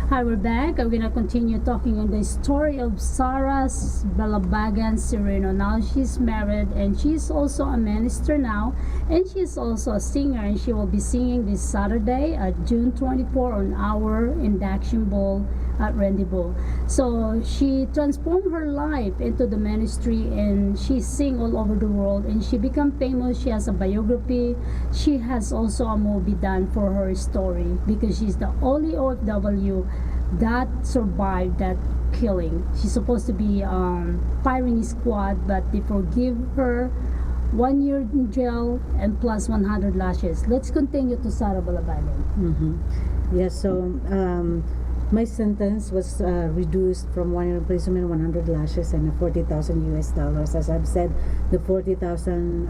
Hi, we're back. I'm gonna continue talking on the story of Sarah Balabagan Sereno. Now she's married and she's also a minister now, and she's also a singer, and she will be singing this Saturday at June 24 on our induction ball at Rendezvous. So she transformed her life into the ministry, and she sing all over the world, and she become famous. She has a biography. She has also a movie done for her story because she's the only OFW that survived that killing. She's supposed to be firing squad, but they forgive her 1 year in jail and plus 100 lashes. Let's continue to Sarah Balabagan. Yes, so my sentence was reduced from 1 year imprisonment, 100 lashes, and 40,000 US dollars. As I've said, the 40,000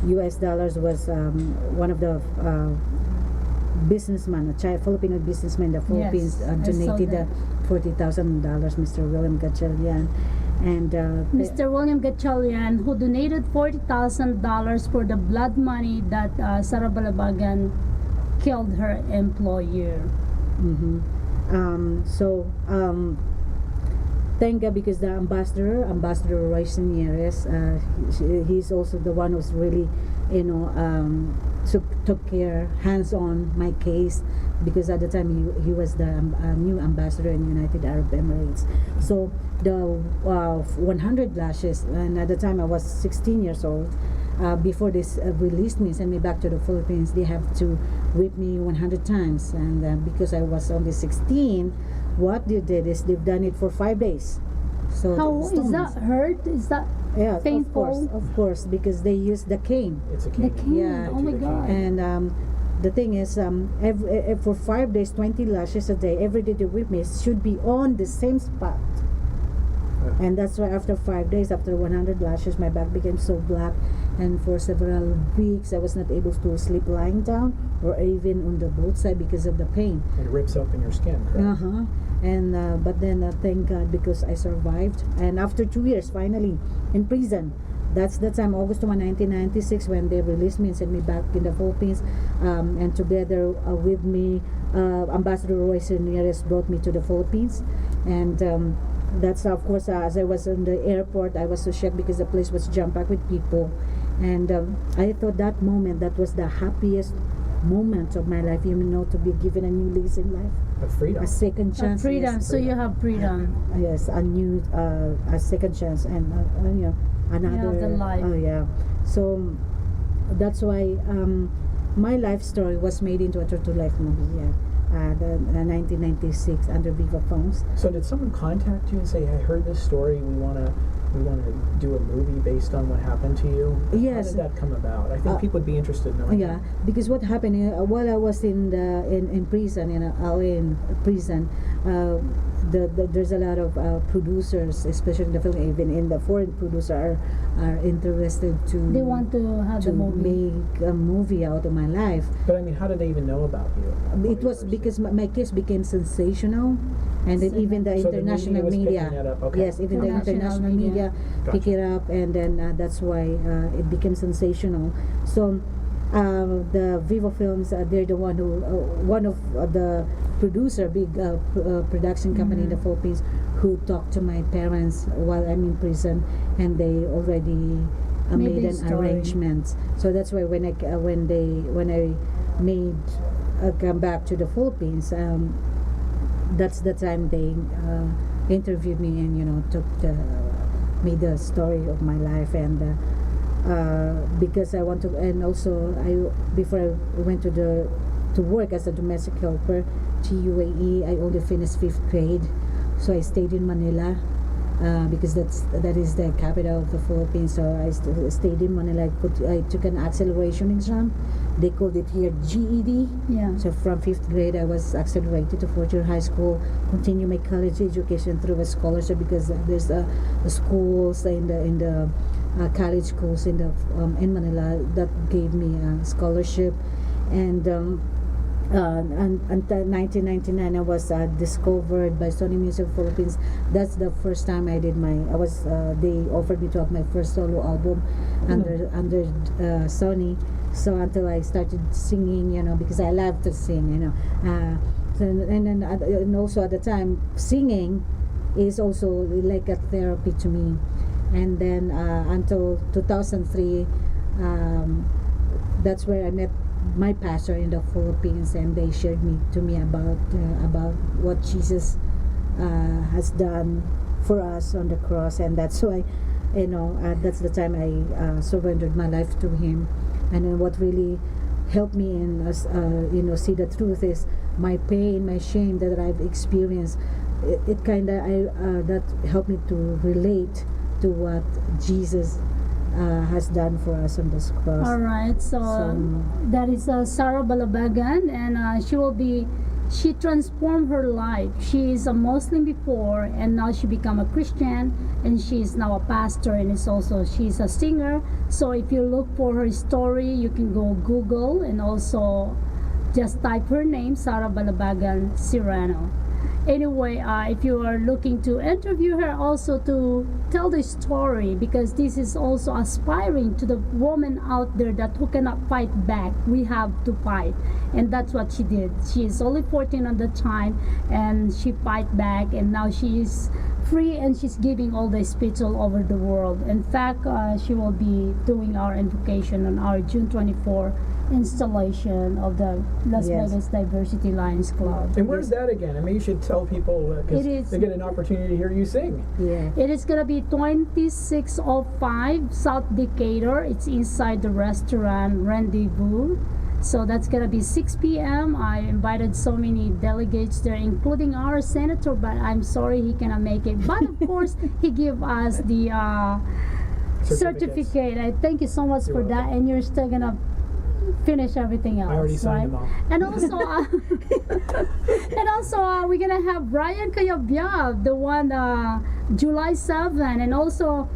US dollars was one of the businessman, a Filipino businessman in the Philippines, donated the $40,000, Mr. William Gatchalian. And Mr. William Gatchalian, who donated $40,000 for the blood money that Sarah Balabagan killed her employer. Thank God, because the ambassador Royce Nieres, he's also the one who's really, took care, hands-on my case, because at the time he was the new ambassador in United Arab Emirates. So the 100 lashes, and at the time I was 16 years old. Before they released me, sent me back to the Philippines, they have to whip me 100 times, and because I was only 16, what they did is they've done it for 5 days. So how is that hurt? Is that painful? Of course, because they use the cane. It's a cane. The cane. Yeah. Oh my God. And the thing is, for 5 days, 20 lashes a day, every day they whip me should be on the same spot. And that's why after 5 days, after 100 lashes, my back became so black, and for several weeks I was not able to sleep lying down or even on the both side because of the pain. It rips open your skin, correct? And but then thank God, because I survived, and after 2 years finally in prison. That's the time, August 1, 1996, when they released me and sent me back in the Philippines, and together with me, Ambassador Royce Nieres brought me to the Philippines. And that's, of course, as I was in the airport, I was so shocked because the place was jam-packed with people. And I thought that moment, that was the happiest moment of my life, to be given a new lease in life. Of freedom. A second chance. Freedom. Yes, So you have freedom. yes, a second chance, and another the life. Oh yeah. So that's why my life story was made into a true to life movie. Yeah. The 1996 under Viva Phones. So did someone contact you and say, "I heard this story. We want to do a movie based on what happened to you"? Yes. How did that come about? I think people would be interested in knowing. Yeah, because what happened while I was in prison, in prison, there's a lot of producers, especially in the film, even in the foreign producer, are interested to. They want to have the movie. Make a movie out of my life. But I mean, how did they even know about you? It was because my case became sensational, and then even the So the international media was media. picking that up, okay. Yes, even the international media pick it up, and then that's why it became sensational. So the Vivo Films, they're the one who one of the producer, big production company in the Philippines, who talked to my parents while I'm in prison, and they already made an arrangement. So that's why when I made come back to the Philippines, that's the time they interviewed me and made the story of my life. And because I want to, and also before I went to work as a domestic helper to UAE, I only finished 5th grade, so I stayed in Manila. Because that is the capital of the Philippines. So I stayed in Manila. I took an acceleration exam. They called it here GED. Yeah. So from 5th grade, I was accelerated to 4th year high school. Continue my college education through a scholarship, because there's the schools in the college schools in Manila that gave me a scholarship. And until 1999, I was discovered by Sony Music Philippines. That's the first time I did they offered me to have my first solo album under Sony. So until I started singing, because I love to sing, and also at the time singing is also like a therapy to me. And then until 2003, that's where I met my pastor in the Philippines, and they shared to me about what Jesus has done for us on the cross. And that's why, that's the time I surrendered my life to Him. And then what really helped me in see the truth is my pain, my shame that I've experienced. It kind of that helped me to relate to what Jesus has done for us on this cross. All right, so that is Sarah Balabagan, and she transformed her life. She is a Muslim before, and now she become a Christian, and she is now a pastor, and she's a singer. So if you look for her story, you can go Google and also just type her name, Sarah Balabagan Serrano. Anyway, if you are looking to interview her, also to tell the story, because this is also aspiring to the woman out there that who cannot fight back. We have to fight, and that's what she did. She is only 14 at the time, and she fight back, and now she is free, and she's giving all the speech all over the world. In fact, she will be doing our invocation on our June 24 installation of the Las Vegas Diversity Lions Club. And where's that again? I mean, you should tell people because they get an opportunity to hear you sing. Yeah. It is going to be 2605 South Decatur. It's inside the restaurant Rendezvous. So that's going to be 6 p.m. I invited so many delegates there, including our senator, but I'm sorry he cannot make it. But of course, he gave us the certificate. I thank you so much for that, and you're still going to finish everything else. I already signed them all. And also, we're gonna have Brian Kayabyab, the one July 7, and also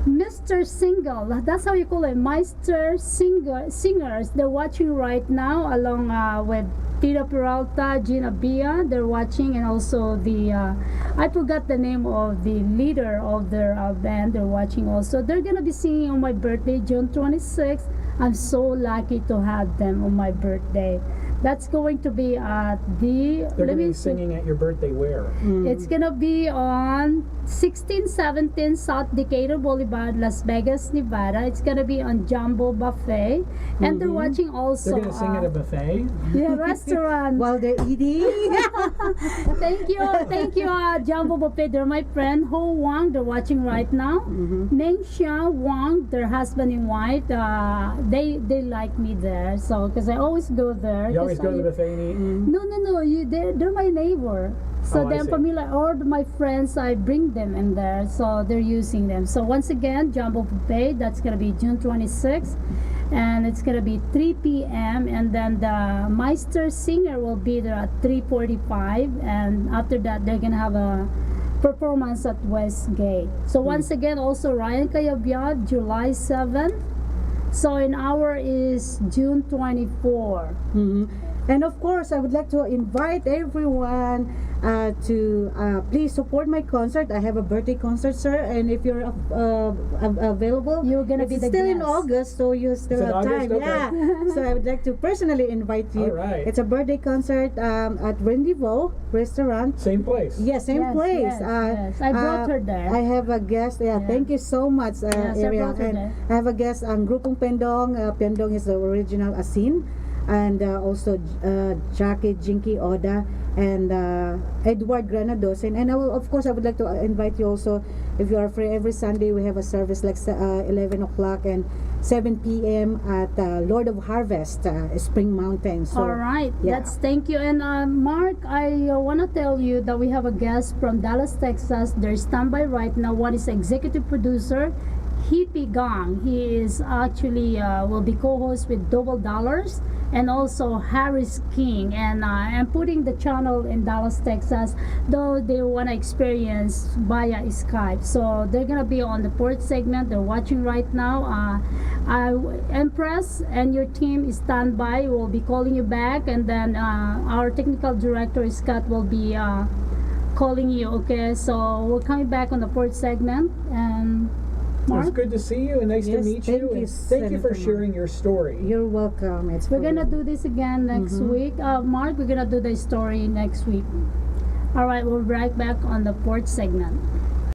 Mr. Single. That's how you call it, Meister Singers. They're watching right now, along with Tita Peralta, Gina Bia. They're watching, and also the I forgot the name of the leader of their band. They're watching also. They're gonna be singing on my birthday, June 26th. I'm so lucky to have them on my birthday. That's going to be at the... They're going to be singing at your birthday where? It's going to be on 1617 South Decatur Boulevard, Las Vegas, Nevada. It's going to be on Jumbo Buffet. And they're watching also... They're going to sing at a buffet? Yeah, restaurant. While they're eating. Thank you, Jumbo Buffet. They're my friend, Ho Wang. They're watching right now. Meng Xia Wang, their husband and wife. They like me there. So, because I always go there. You always go to the buffet and eat? No. They're my neighbor. So they're familiar. All my friends, I bring them in there. So they're using them. So once again, Jumbo Buffet, that's going to be June 26th. And it's going to be 3 p.m. And then the Meister Singer will be there at 3:45. And after that, they're going to have a performance at Westgate. So once again, also Ryan Kayabyab, July 7th. So in our is June 24. And of course, I would like to invite everyone to please support my concert. I have a birthday concert, sir, and if you're available, you're gonna be it's the still in guest. August, so you still have time. Okay. Yeah. So I would like to personally invite you. All right. It's a birthday concert at Rendezvous Restaurant. Same place? Yeah, same Yes, place. yes. I brought her there. I have a guest. Yeah, thank you so much, Yes, I Arielle. brought her And there. I have a guest on Grupong Pendong. Pendong is the original asin. And also Jackie Jinky Oda and Edward Granados. And I will, of course, I would like to invite you also, if you are free, every Sunday we have a service like 11 o'clock and 7 p.m. at Lord of Harvest, Spring Mountain. So, All right, yeah. thank you. And Mark, I want to tell you that we have a guest from Dallas, Texas. They're standby right now. One is executive producer, Hippie Gang. He is actually will be co-host with Double Dollars, and also Harris King. And I'm putting the channel in Dallas, Texas, though they want to experience via Skype. So they're gonna be on the fourth segment. They're watching right now. Empress and your team is standby. We'll be calling you back, and then our technical director Scott will be calling you. Okay, so we're coming back on the fourth segment, and It was Mark? good to see you and nice to Yes, meet thank you. you, And thank you for Senator sharing your story. You're welcome. It's We're for gonna you. do this again next Mhm. week. Mark, we're gonna do the story next week. All right, we'll be right back on the fourth segment.